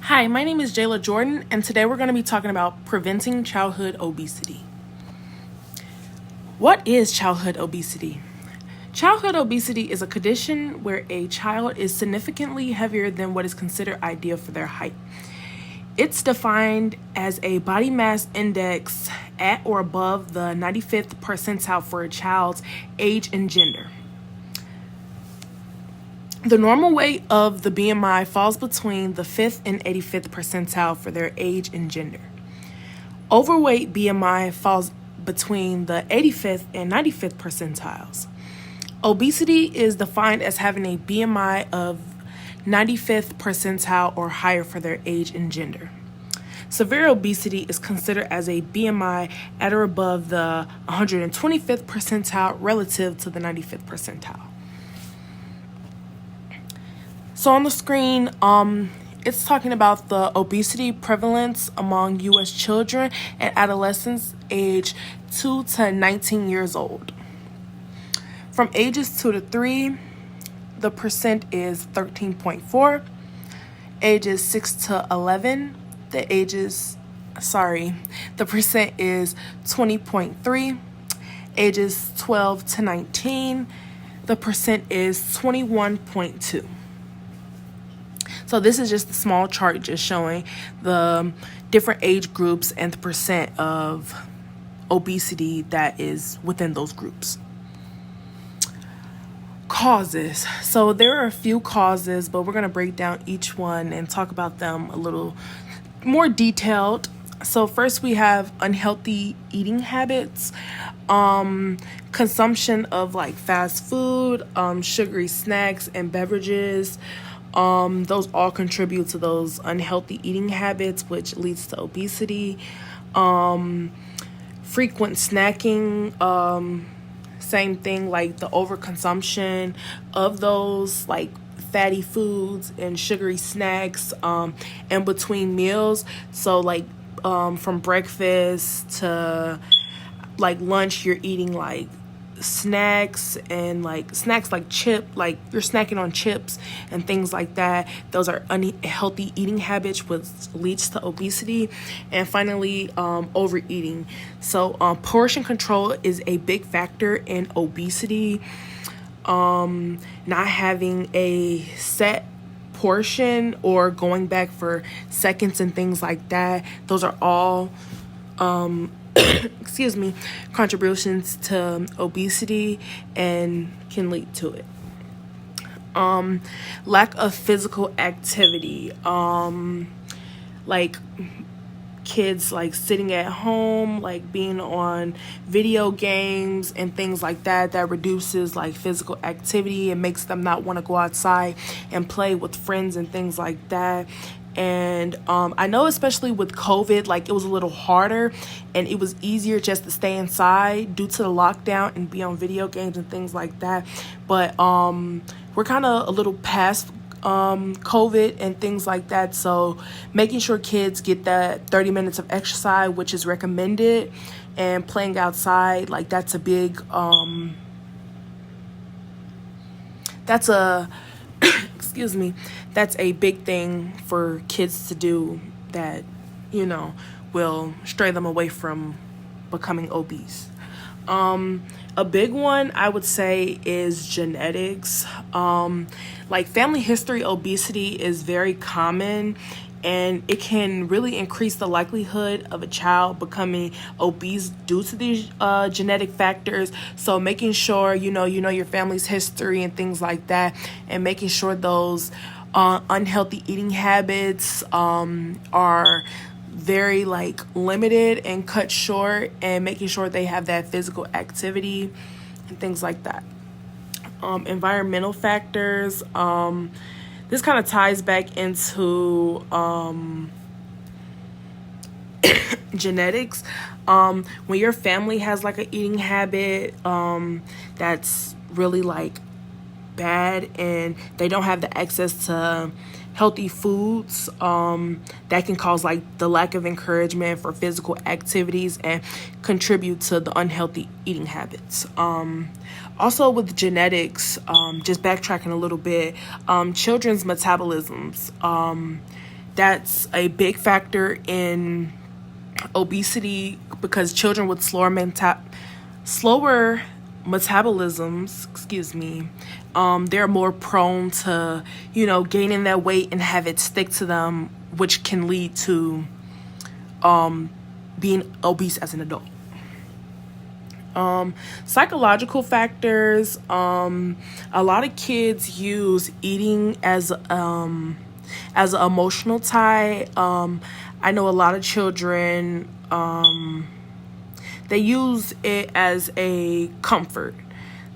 Hi, my name is Jayla Jordan, and today we're going to be talking about preventing childhood obesity. What is childhood obesity? Childhood obesity is a condition where a child is significantly heavier than what is considered ideal for their height. It's defined as a body mass index at or above the 95th percentile for a child's age and gender. The normal weight of the BMI falls between the 5th and 85th percentile for their age and gender. Overweight BMI falls between the 85th and 95th percentiles. Obesity is defined as having a BMI of 95th percentile or higher for their age and gender. Severe obesity is considered as a BMI at or above the 125th percentile relative to the 95th percentile. So on the screen, it's talking about the obesity prevalence among U.S. children and adolescents aged 2 to 19 years old. From ages 2 to 3, the percent is 13.4. Ages 6 to 11, the percent is 20.3. Ages 12 to 19, the percent is 21.2. So this is just a small chart just showing the different age groups and the percent of obesity that is within those groups. Causes. So there are a few causes, but we're going to break down each one and talk about them a little more detailed. So first we have unhealthy eating habits, consumption of like fast food, sugary snacks and beverages. Those all contribute to those unhealthy eating habits, which leads to obesity. Frequent snacking, same thing, like the overconsumption of those like fatty foods and sugary snacks in between meals. So like from breakfast to like lunch, you're eating like snacks like chip, like you're snacking on chips and things like that. Those are unhealthy eating habits, which leads to obesity. And finally, overeating. So portion control is a big factor in obesity. Not having a set portion or going back for seconds and things like that, those are all contributions to obesity and can lead to it. Lack of physical activity, like kids like sitting at home, like being on video games and things like that reduces like physical activity and makes them not want to go outside and play with friends and things like that. And I know especially with COVID, like it was a little harder and it was easier just to stay inside due to the lockdown and be on video games and things like that. But we're kind of a little past COVID and things like that. So making sure kids get that 30 minutes of exercise, which is recommended, and playing outside, like that's a big, that's a big thing for kids to do that, will stray them away from becoming obese. A big one I would say is genetics. Like family history obesity is very common, and it can really increase the likelihood of a child becoming obese due to these genetic factors. So making sure you know your family's history and things like that, and making sure those unhealthy eating habits are very like limited and cut short, and making sure they have that physical activity and things like that. Environmental factors. This kind of ties back into genetics. When your family has like an eating habit that's really like bad, and they don't have the access to healthy foods, that can cause like the lack of encouragement for physical activities and contribute to the unhealthy eating habits. Also with genetics, just backtracking a little bit, children's metabolisms That's a big factor in obesity because children with slower metabolisms, they're more prone to, gaining that weight and have it stick to them, which can lead to being obese as an adult. Psychological factors. A lot of kids use eating as an emotional tie. I know a lot of children, they use it as a comfort.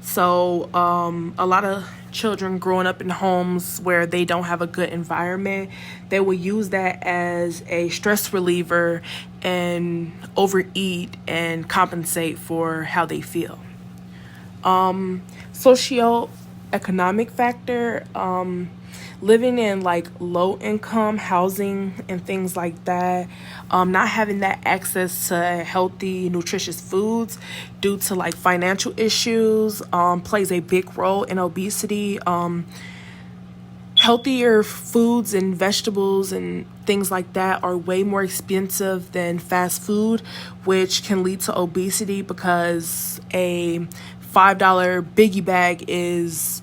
So a lot of children growing up in homes where they don't have a good environment, they will use that as a stress reliever and overeat and compensate for how they feel. Socioeconomic factor, living in like low income housing and things like that, not having that access to healthy, nutritious foods due to like financial issues, plays a big role in obesity. Healthier foods and vegetables and things like that are way more expensive than fast food, which can lead to obesity because a $5 biggie bag is,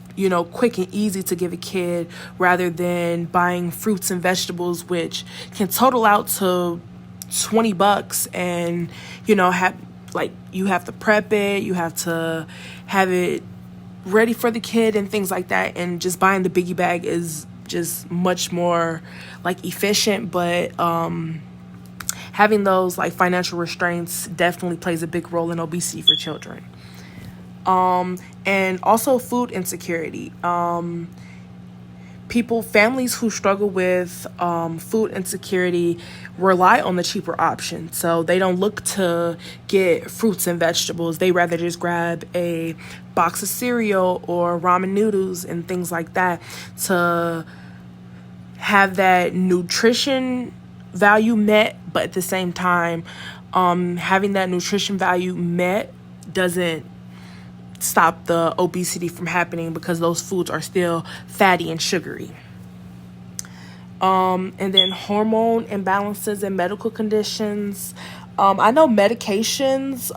quick and easy to give a kid rather than buying fruits and vegetables, which can total out to $20 and, you have to prep it, you have to have it ready for the kid and things like that. And just buying the biggie bag is just much more like efficient, but having those like financial restraints definitely plays a big role in obesity for children. And also food insecurity. Families who struggle with food insecurity rely on the cheaper option. So they don't look to get fruits and vegetables. They rather just grab a box of cereal or ramen noodles and things like that to have that nutrition value met. But at the same time, having that nutrition value met doesn't stop the obesity from happening because those foods are still fatty and sugary. And then hormone imbalances and medical conditions. I know medications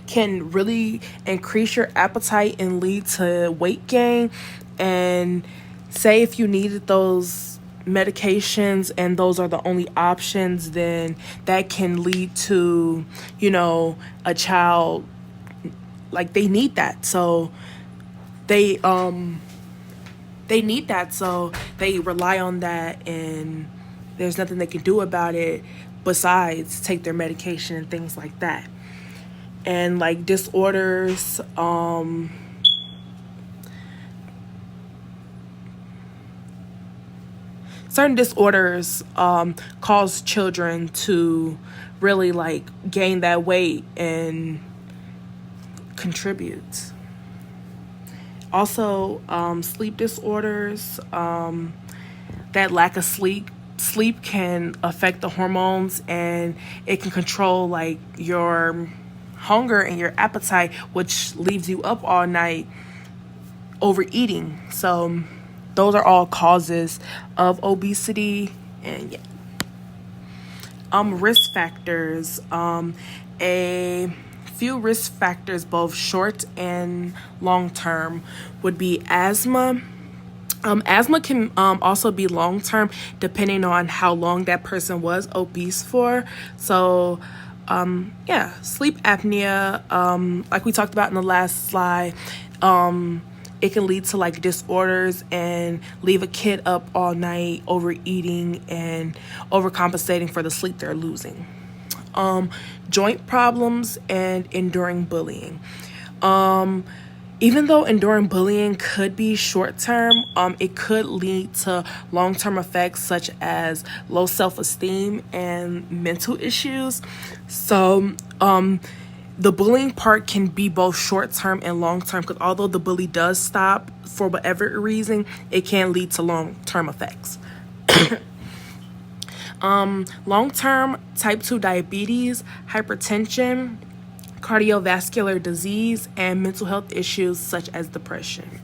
can really increase your appetite and lead to weight gain. And say if you needed those medications and those are the only options, then that can lead to, a child like they need that. So they need that. So they rely on that and there's nothing they can do about it besides take their medication and things like that. And like disorders, certain disorders cause children to really like gain that weight and contribute. Also, sleep disorders, that lack of sleep can affect the hormones and it can control like your hunger and your appetite, which leaves you up all night overeating. So those are all causes of obesity. And risk factors, a few risk factors, both short and long term, would be asthma. Asthma can also be long term depending on how long that person was obese for. So sleep apnea, like we talked about in the last slide, it can lead to like disorders and leave a kid up all night overeating and overcompensating for the sleep they're losing. Joint problems and enduring bullying. Even though enduring bullying could be short-term, it could lead to long-term effects such as low self-esteem and mental issues. So the bullying part can be both short-term and long-term, because although the bully does stop for whatever reason, it can lead to long-term effects. Long-term type 2 diabetes, hypertension, cardiovascular disease, and mental health issues such as depression.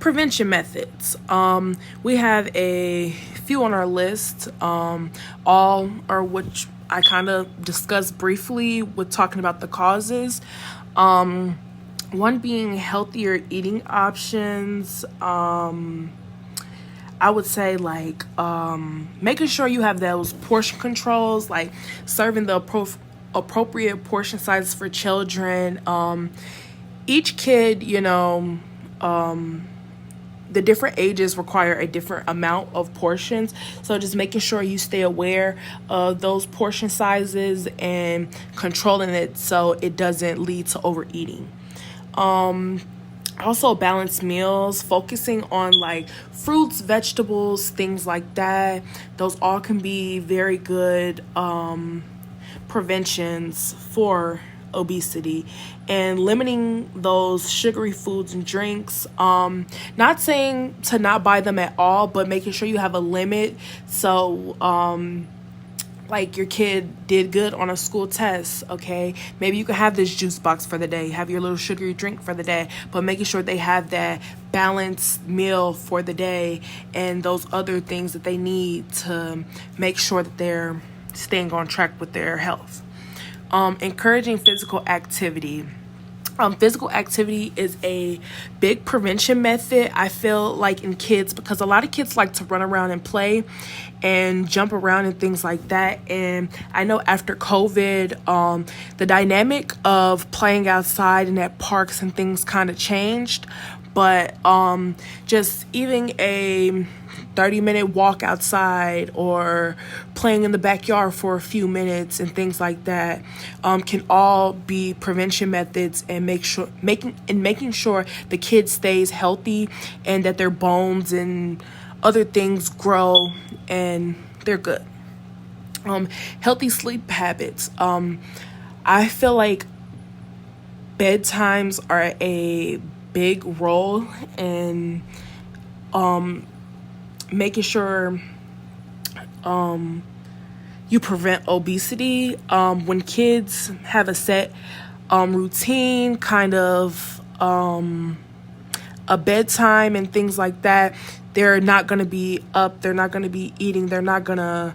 prevention methods. We have a few on our list, all are which I kind of discussed briefly with talking about the causes. One being healthier eating options. I would say like making sure you have those portion controls, like serving the appropriate portion sizes for children. Each kid, the different ages require a different amount of portions. So just making sure you stay aware of those portion sizes and controlling it so it doesn't lead to overeating. Also balanced meals, focusing on like fruits, vegetables, things like that. Those all can be very good preventions for obesity, and limiting those sugary foods and drinks. Not saying to not buy them at all, but making sure you have a limit. So like your kid did good on a school test, okay, maybe you can have this juice box for the day, have your little sugary drink for the day, but making sure they have that balanced meal for the day and those other things that they need to make sure that they're staying on track with their health. Encouraging physical activity. Physical activity is a big prevention method, I feel like, in kids, because a lot of kids like to run around and play and jump around and things like that. And I know after COVID, the dynamic of playing outside and at parks and things kind of changed. But just even a 30-minute walk outside or playing in the backyard for a few minutes and things like that can all be prevention methods, and making sure the kid stays healthy and that their bones and other things grow and they're good. Healthy sleep habits. I feel like bedtimes are a big role in making sure you prevent obesity. When kids have a set routine, kind of a bedtime and things like that, they're not going to be up, they're not going to be eating, they're not going to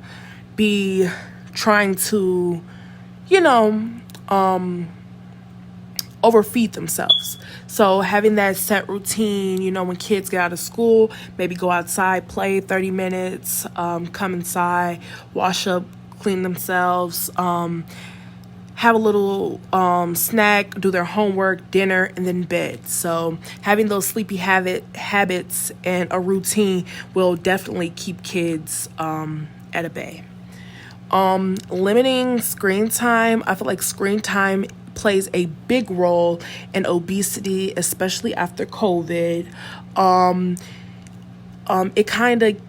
be trying to, overfeed themselves. So having that set routine, when kids get out of school, maybe go outside, play 30 minutes, come inside, wash up, clean themselves, have a little snack, do their homework, dinner, and then bed. So having those sleepy habits and a routine will definitely keep kids at a bay. Limiting screen time. I feel like screen time plays a big role in obesity, especially after COVID. It kind of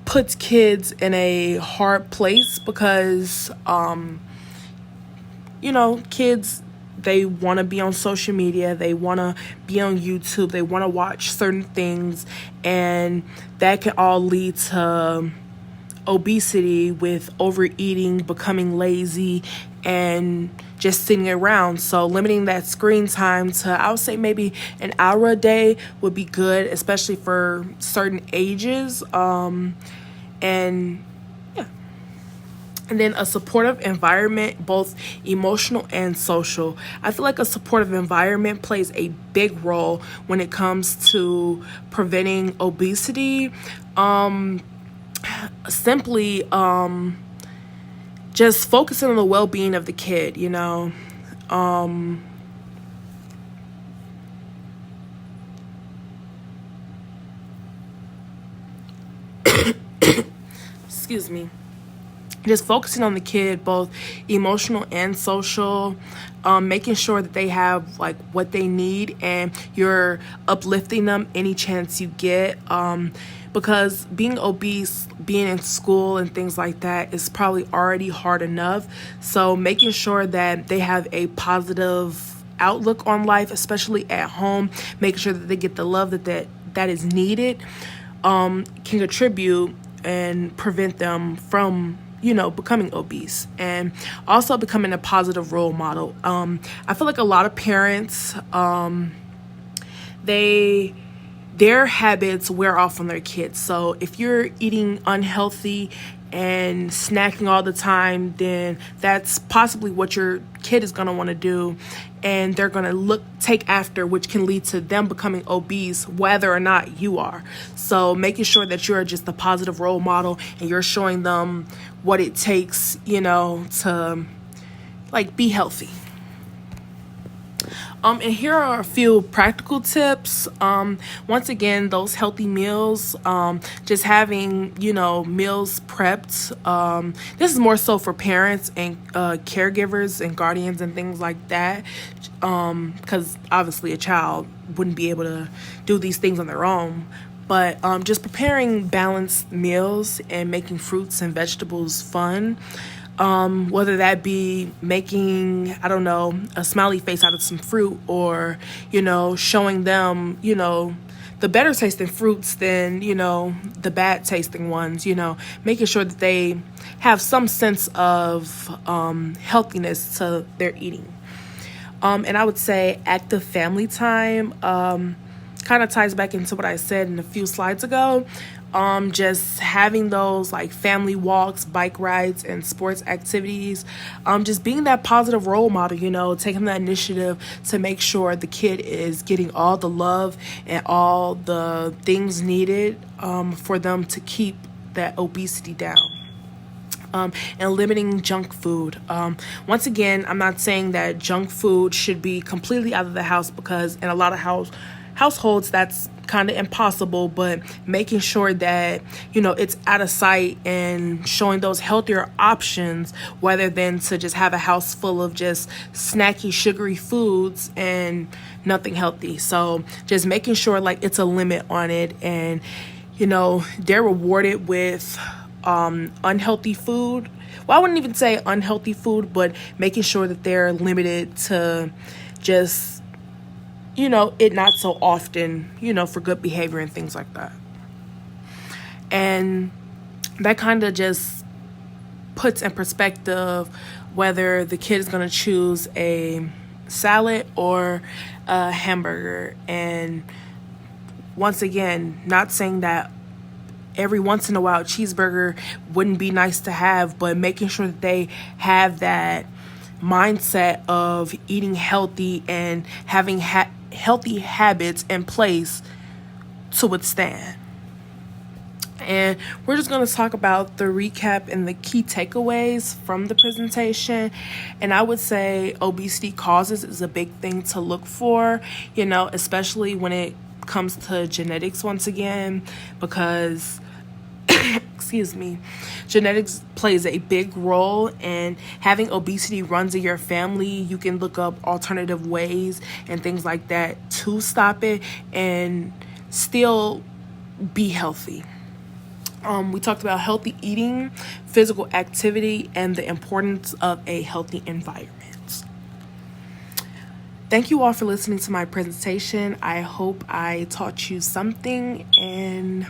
puts kids in a hard place because, kids, they want to be on social media, they want to be on YouTube, they want to watch certain things, and that can all lead to obesity with overeating, becoming lazy, and just sitting around. So limiting that screen time to, I would say, maybe an hour a day would be good, especially for certain ages. And then a supportive environment, both emotional and social. I feel like a supportive environment plays a big role when it comes to preventing obesity. Simply just focusing on the well-being of the kid, excuse me. Just focusing on the kid, both emotional and social, making sure that they have like what they need, and you're uplifting them any chance you get. Because being obese, being in school and things like that is probably already hard enough. So making sure that they have a positive outlook on life, especially at home, making sure that they get the love that is needed, can contribute and prevent them from becoming obese, and also becoming a positive role model. I feel like a lot of parents, they their habits wear off on their kids. So if you're eating unhealthy and snacking all the time, then that's possibly what your kid is going to want to do, and they're going to take after, which can lead to them becoming obese, whether or not you are. So making sure that you're just a positive role model and you're showing them what it takes, to like be healthy. And here are a few practical tips. Once again, those healthy meals, just having, meals prepped. This is more so for parents and caregivers and guardians and things like that. Because obviously a child wouldn't be able to do these things on their own. But just preparing balanced meals and making fruits and vegetables fun. Whether that be making, a smiley face out of some fruit, or, showing them, the better tasting fruits than, the bad tasting ones, making sure that they have some sense of healthiness to their eating. And I would say active family time kind of ties back into what I said in a few slides ago. Just having those like family walks, bike rides, and sports activities. Just being that positive role model, taking the initiative to make sure the kid is getting all the love and all the things needed for them to keep that obesity down. And limiting junk food. Once again, I'm not saying that junk food should be completely out of the house, because in a lot of households that's kind of impossible, but making sure that it's out of sight and showing those healthier options, rather than to just have a house full of just snacky, sugary foods and nothing healthy. So just making sure like it's a limit on it, and they're rewarded with unhealthy food. Well, I wouldn't even say unhealthy food, but making sure that they're limited to just it not so often, for good behavior and things like that. And that kind of just puts in perspective whether the kid is going to choose a salad or a hamburger. And once again, not saying that every once in a while cheeseburger wouldn't be nice to have, but making sure that they have that mindset of eating healthy and having healthy habits in place to withstand. And we're just going to talk about the recap and the key takeaways from the presentation. And I would say obesity causes is a big thing to look for, especially when it comes to genetics once again, because genetics plays a big role, and having obesity runs in your family, you can look up alternative ways and things like that to stop it and still be healthy. We talked about healthy eating, physical activity, and the importance of a healthy environment. Thank you all for listening to my presentation. I hope I taught you something, and